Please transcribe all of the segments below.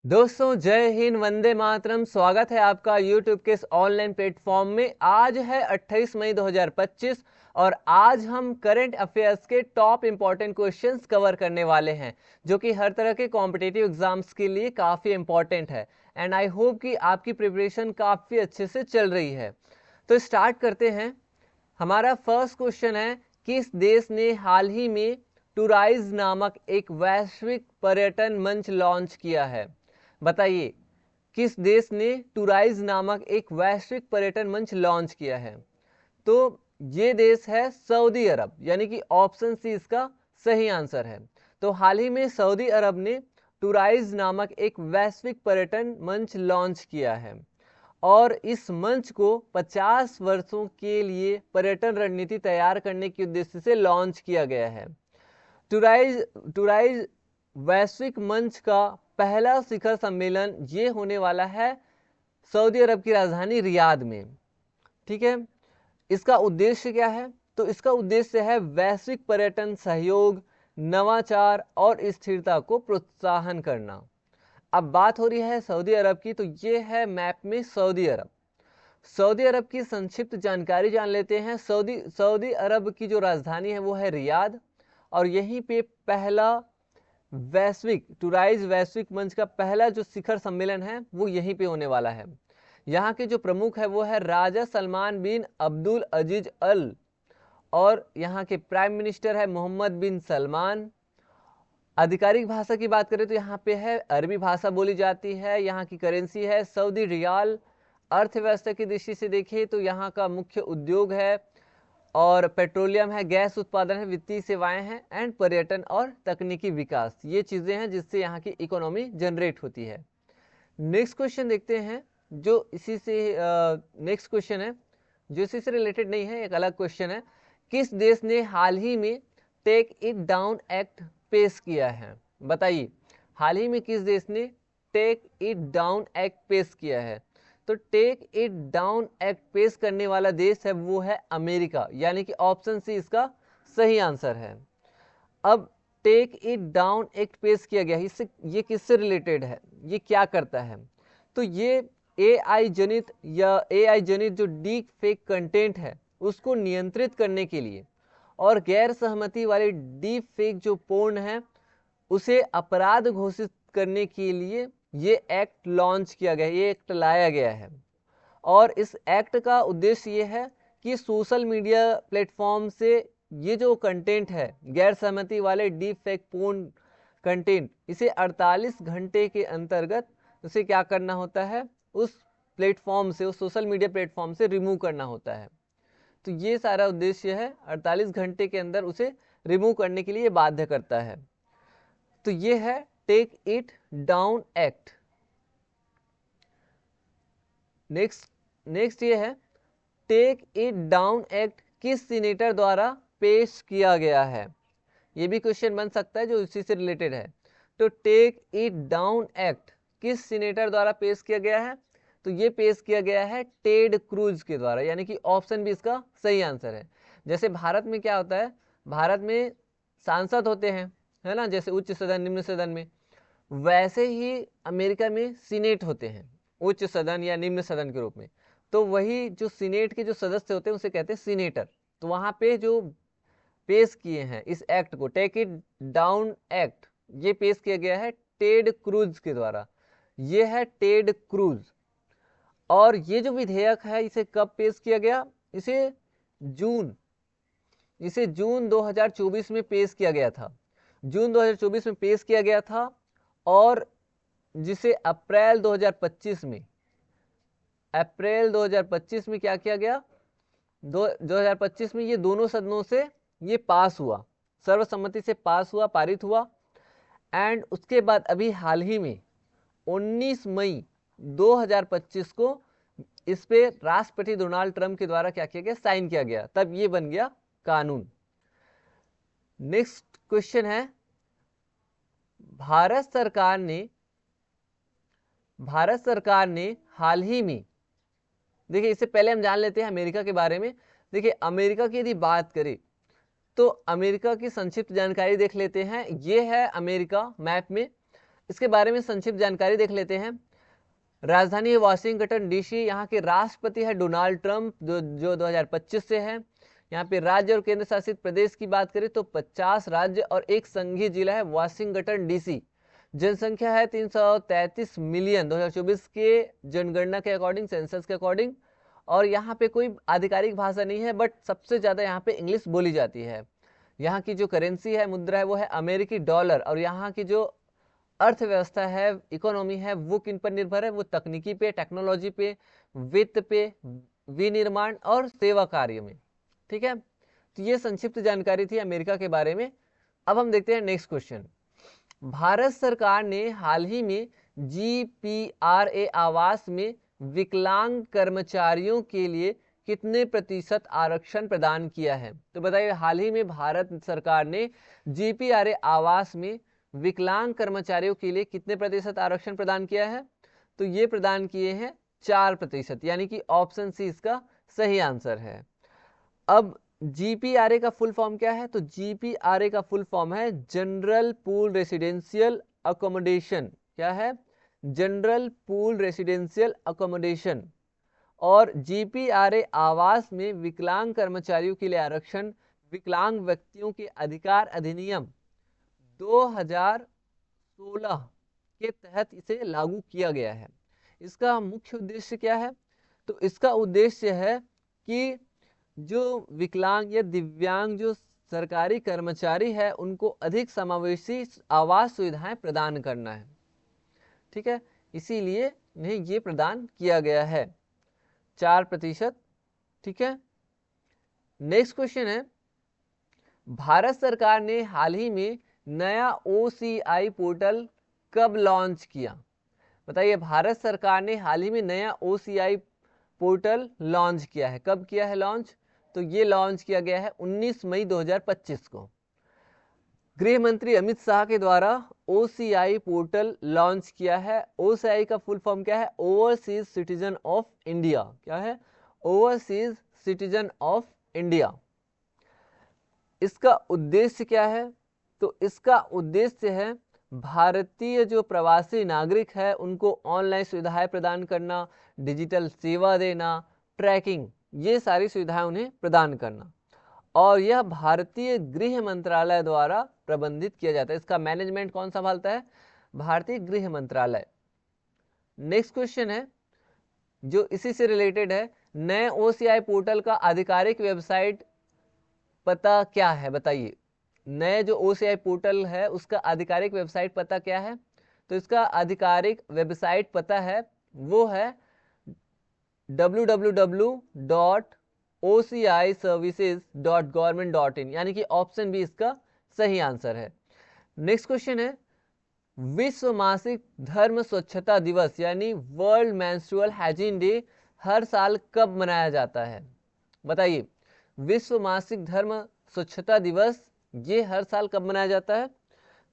दोस्तों जय हिंद, वंदे मातरम। स्वागत है आपका YouTube के इस ऑनलाइन प्लेटफॉर्म में। आज है 28 मई 2025 और आज हम करंट अफेयर्स के टॉप इंपॉर्टेंट क्वेश्चंस कवर करने वाले हैं, जो कि हर तरह के कॉम्पिटिटिव एग्जाम्स के लिए काफ़ी इंपॉर्टेंट है। एंड आई होप कि आपकी प्रिपरेशन काफ़ी अच्छे से चल रही है। तो स्टार्ट करते हैं। हमारा फर्स्ट क्वेश्चन है, किस देश ने हाल ही में टूराइज नामक एक वैश्विक पर्यटन मंच लॉन्च किया है? बताइए, किस देश ने टूराइज नामक एक वैश्विक पर्यटन मंच लॉन्च किया है? तो ये देश है सऊदी अरब, यानी कि ऑप्शन सी इसका सही आंसर है। तो हाल ही में सऊदी अरब ने टूराइज नामक एक वैश्विक पर्यटन मंच लॉन्च किया है और इस मंच को 50 वर्षों के लिए पर्यटन रणनीति तैयार करने के उद्देश्य से लॉन्च किया गया है। टूराइज टूराइज वैश्विक मंच का पहला शिखर सम्मेलन ये होने वाला है सऊदी अरब की राजधानी रियाद में। ठीक है, इसका उद्देश्य क्या है? तो इसका उद्देश्य है वैश्विक पर्यटन सहयोग, नवाचार और स्थिरता को प्रोत्साहन करना। अब बात हो रही है सऊदी अरब की, तो ये है मैप में सऊदी अरब। सऊदी अरब की संक्षिप्त जानकारी जान लेते हैं। सऊदी अरब की जो राजधानी है वो है रियाद और यहीं पे पहला टूराइज वैश्विक मंच का पहला जो शिखर सम्मेलन है वो यहीं पे होने वाला है। यहाँ के जो प्रमुख है वो है राजा सलमान बिन अब्दुल अजीज अल और यहाँ के प्राइम मिनिस्टर है मोहम्मद बिन सलमान। आधिकारिक भाषा की बात करें तो यहाँ पे है अरबी भाषा बोली जाती है। यहाँ की करेंसी है सऊदी रियाल। अर्थव्यवस्था की दृष्टि से देखें तो यहाँ का मुख्य उद्योग है और पेट्रोलियम है, गैस उत्पादन है, वित्तीय सेवाएं हैं एंड पर्यटन और तकनीकी विकास। ये चीज़ें हैं जिससे यहाँ की इकोनॉमी जनरेट होती है। नेक्स्ट क्वेश्चन देखते हैं जो इसी से नेक्स्ट क्वेश्चन है जो इसी से रिलेटेड नहीं है, एक अलग क्वेश्चन है। किस देश ने हाल ही में टेक इट डाउन एक्ट पेश किया है? बताइए, हाल ही में किस देश ने टेक इट डाउन एक्ट पेश किया है? तो टेक इट डाउन एक्ट पेश करने वाला देश है वो है अमेरिका, यानी कि ऑप्शन सी इसका सही आंसर है। अब टेक इट डाउन एक्ट पेश किया गया, इससे ये किससे रिलेटेड है, ये क्या करता है? तो ये एआई जनित जो डीप फेक कंटेंट है उसको नियंत्रित करने के लिए और गैर सहमति वाले डीप फेक जो पोर्न है उसे अपराध घोषित करने के लिए ये एक्ट लॉन्च किया गया, ये एक्ट लाया गया है। और इस एक्ट का उद्देश्य ये है कि सोशल मीडिया प्लेटफॉर्म से ये जो कंटेंट है गैर सहमति वाले डीप फेक पोर्न कंटेंट, इसे 48 घंटे के अंतर्गत उसे क्या करना होता है, उस प्लेटफॉर्म से, उस सोशल मीडिया प्लेटफॉर्म से रिमूव करना होता है। तो ये सारा उद्देश्य है, 48 घंटे के अंदर उसे रिमूव करने के लिए बाध्य करता है। तो ये है take it down act. Next ये है, टेक इट डाउन एक्ट किस सीनेटर द्वारा पेश किया गया है? ये भी क्वेश्चन बन सकता है जो इसी से रिलेटेड है। तो टेक इट डाउन एक्ट किस सीनेटर द्वारा पेश किया गया है? तो ये पेश किया गया है टेड क्रूज के द्वारा, यानी कि ऑप्शन भी इसका सही आंसर है। जैसे भारत में क्या होता है, भारत में सांसद होते हैं, है ना, जैसे उच्च सदन निम्न सदन में, वैसे ही अमेरिका में सीनेट होते हैं, उच्च सदन या निम्न सदन के रूप में। तो वही जो सीनेट के जो सदस्य होते हैं उसे कहते हैं सीनेटर। तो वहाँ पे जो पेश किए हैं इस एक्ट को, टेक इट डाउन एक्ट, ये पेश किया गया है टेड क्रूज के द्वारा। ये है टेड क्रूज। और ये जो विधेयक है इसे कब पेश किया गया? इसे जून 2024 में पेश किया गया था। जून 2024 में पेश किया गया था और जिसे अप्रैल 2025 में क्या किया गया, 2025 में ये दोनों सदनों से ये पास हुआ, सर्वसम्मति से पास हुआ, पारित हुआ। एंड उसके बाद अभी हाल ही में 19 मई 2025 को इस पे राष्ट्रपति डोनाल्ड ट्रंप के द्वारा क्या किया गया, साइन किया गया, तब ये बन गया कानून। नेक्स्ट क्वेश्चन है, भारत सरकार ने हाल ही में, देखिए इससे पहले हम जान लेते हैं अमेरिका के बारे में। देखिए अमेरिका की यदि बात करें तो अमेरिका की संक्षिप्त जानकारी देख लेते हैं। ये है अमेरिका मैप में। इसके बारे में संक्षिप्त जानकारी देख लेते हैं। राजधानी है वाशिंगटन डीसी। यहाँ के राष्ट्रपति है डोनाल्ड ट्रंप जो 2025 से है। यहाँ पे राज्य और केंद्र शासित प्रदेश की बात करें तो 50 राज्य और एक संघीय जिला है वाशिंगटन डीसी। जनसंख्या है 333 मिलियन 2024 के जनगणना के अकॉर्डिंग, सेंसस के अकॉर्डिंग। और यहाँ पे कोई आधिकारिक भाषा नहीं है, बट सबसे ज़्यादा यहाँ पे इंग्लिश बोली जाती है। यहाँ की जो करेंसी है, मुद्रा है, वो है अमेरिकी डॉलर। और यहाँ की जो अर्थव्यवस्था है, इकोनॉमी है, वो किन पर निर्भर है? वो तकनीकी पे, टेक्नोलॉजी पे, वित्त पे, विनिर्माण और सेवा कार्य में। ठीक है, तो ये संक्षिप्त जानकारी थी अमेरिका के बारे में। अब हम देखते हैं नेक्स्ट क्वेश्चन। भारत सरकार ने हाल ही में GPRA आवास में विकलांग कर्मचारियों के लिए कितने प्रतिशत आरक्षण प्रदान किया है? तो बताइए, हाल ही में भारत सरकार ने GPRA आवास में विकलांग कर्मचारियों के लिए कितने प्रतिशत आरक्षण प्रदान किया है? तो ये प्रदान किए हैं 4%, यानी कि ऑप्शन सी इसका सही आंसर है। अब GPRA का फुल फॉर्म क्या है? तो GPRA का फुल फॉर्म है जनरल पूल रेसिडेंशियल अकोमोडेशन। क्या है? General pool residential accommodation. और GPRA आवास में विकलांग कर्मचारियों के लिए आरक्षण विकलांग व्यक्तियों के अधिकार अधिनियम 2016 के तहत इसे लागू किया गया है। इसका मुख्य उद्देश्य क्या है? तो इसका उद्देश्य है कि जो विकलांग या दिव्यांग जो सरकारी कर्मचारी है, उनको अधिक समावेशी आवास सुविधाएं प्रदान करना है। ठीक है, इसीलिए इन्हें ये प्रदान किया गया है 4%। ठीक है, नेक्स्ट क्वेश्चन है, भारत सरकार ने हाल ही में नया OCI पोर्टल कब लॉन्च किया? बताइए, भारत सरकार ने हाल ही में नया OCI पोर्टल लॉन्च किया है। कब किया है लॉन्च? तो ये लॉन्च किया गया है 19 मई 2025 को। गृह मंत्री अमित शाह के द्वारा OCI पोर्टल लॉन्च किया है। OCI का फुल फॉर्म क्या है? Overseas citizen of India. क्या है? Overseas citizen of India. इसका उद्देश्य क्या है? तो इसका उद्देश्य है भारतीय जो प्रवासी नागरिक है उनको ऑनलाइन सुविधाएं प्रदान करना, डिजिटल सेवा देना, ट्रैकिंग, ये सारी सुविधाएं उन्हें प्रदान करना। और यह भारतीय गृह मंत्रालय द्वारा प्रबंधित किया जाता है। इसका मैनेजमेंट कौन संभालता है? भारतीय गृह मंत्रालय। नेक्स्ट क्वेश्चन है जो इसी से रिलेटेड है, नए OCI पोर्टल का आधिकारिक वेबसाइट पता क्या है? बताइए, नए जो OCI पोर्टल है उसका आधिकारिक वेबसाइट पता क्या है? तो इसका आधिकारिक वेबसाइट पता है वो है www.ociservices.government.in, यानी कि ऑप्शन बी इसका सही आंसर है। नेक्स्ट क्वेश्चन है, विश्व मासिक धर्म स्वच्छता दिवस यानी वर्ल्ड मेंस्ट्रुअल हाइजीन डे हर साल कब मनाया जाता है? बताइए, विश्व मासिक धर्म स्वच्छता दिवस ये हर साल कब मनाया जाता है?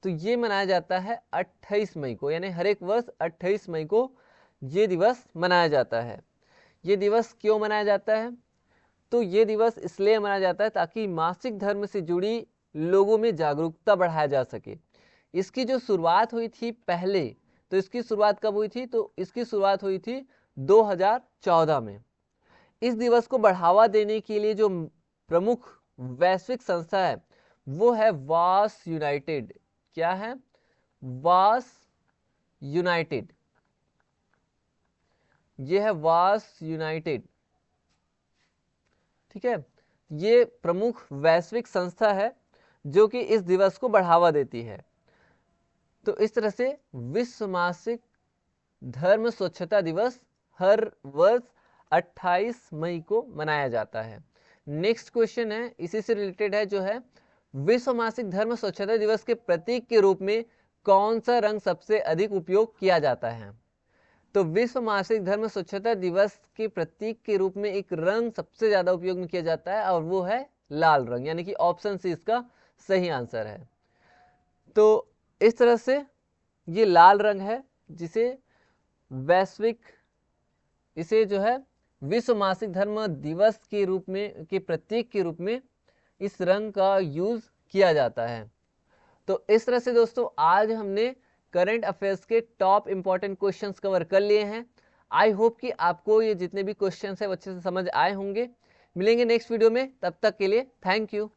तो ये मनाया जाता है 28 मई को, यानी हर एक वर्ष 28 मई को ये दिवस मनाया जाता है। ये दिवस क्यों मनाया जाता है? तो ये दिवस इसलिए मनाया जाता है ताकि मासिक धर्म से जुड़ी लोगों में जागरूकता बढ़ाया जा सके। इसकी जो शुरुआत हुई थी पहले, तो इसकी शुरुआत कब हुई थी? तो इसकी शुरुआत हुई थी 2014 में। इस दिवस को बढ़ावा देने के लिए जो प्रमुख वैश्विक संस्था है वो है वास यूनाइटेड। क्या है? वास यूनाइटेड। ये है वास यूनाइटेड। ठीक है, ये प्रमुख वैश्विक संस्था है जो कि इस दिवस को बढ़ावा देती है। तो इस तरह से विश्व मासिक धर्म स्वच्छता दिवस हर वर्ष 28 मई को मनाया जाता है। नेक्स्ट क्वेश्चन है इसी से रिलेटेड है, जो है विश्व मासिक धर्म स्वच्छता दिवस के प्रतीक के रूप में कौन सा रंग सबसे अधिक उपयोग किया जाता है? तो विश्व मासिक धर्म स्वच्छता दिवस के प्रतीक के रूप में एक रंग सबसे ज्यादा उपयोग में किया जाता है और वो है लाल रंग, यानी कि ऑप्शन सी इसका सही आंसर है। तो इस तरह से ये लाल रंग है जिसे वैश्विक, इसे जो है विश्व मासिक धर्म दिवस के रूप में, के प्रतीक के रूप में इस रंग का यूज किया जाता है। तो इस तरह से दोस्तों आज हमने करंट अफेयर्स के टॉप इंपॉर्टेंट क्वेश्चंस कवर कर लिए हैं। आई होप कि आपको ये जितने भी क्वेश्चंस है वो अच्छे से समझ आए होंगे। मिलेंगे नेक्स्ट वीडियो में, तब तक के लिए थैंक यू।